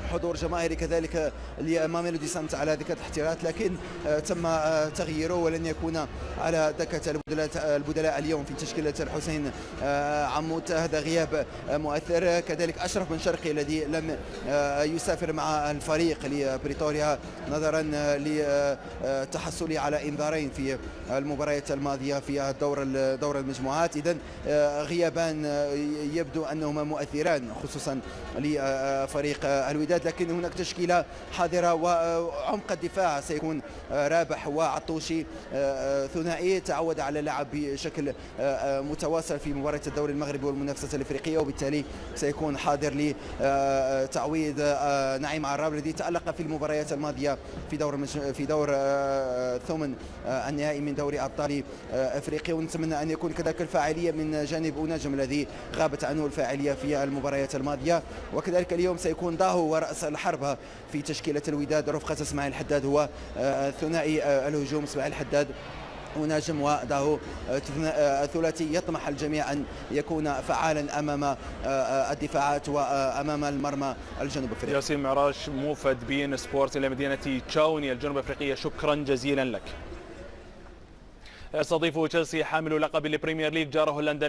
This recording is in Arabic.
حضور جماهيري كذلك لماميلودي سانت على دكة الاحتياطات، لكن تم تغييره ولن يكون على دكة البدلاء اليوم في تشكيلة الحسين عمود. هذا غياب مؤثر. كذلك أشرف بن شرقي الذي لم يسافر مع الفريق لبريتوريا نظرا لتحصله على انذارين في المباريات الماضية في دور المجموعات. إذن غيابان يبدو أنهما مؤثران خصوصا لفريق الوداد، لكن هناك تشكيلة حاضرة. وعمق الدفاع سيكون رابح وعطوشي، ثنائي تعود على اللعب بشكل متواصل في مباراة الدوري المغربي والمنافسة الافريقية، وبالتالي سيكون حاضر لتعويض نعيم عراب الذي تألق في المباريات الماضية في دور ثمن النهائي من دوري ابطال افريقيا. ونتمنى ان يكون كذلك الفاعليه من جانب أوناجم الذي غابت عنه الفاعليه في المباريات الماضيه. وكذلك اليوم سيكون ضاهو ورأس الحربة في تشكيلة الوداد رفقة اسماعيل الحداد، هو ثنائي الهجوم اسماعيل الحداد وناجم وداهو، الثلاثي يطمح الجميع أن يكون فعالا أمام الدفاعات وأمام المرمى الجنوب أفريقي. ياسين معراش موفد بين سبورت لمدينة تشاوني الجنوب أفريقية، شكرا جزيلا لك. يستضيف تشيلسي حامل لقب البريمير ليج جاره اللندني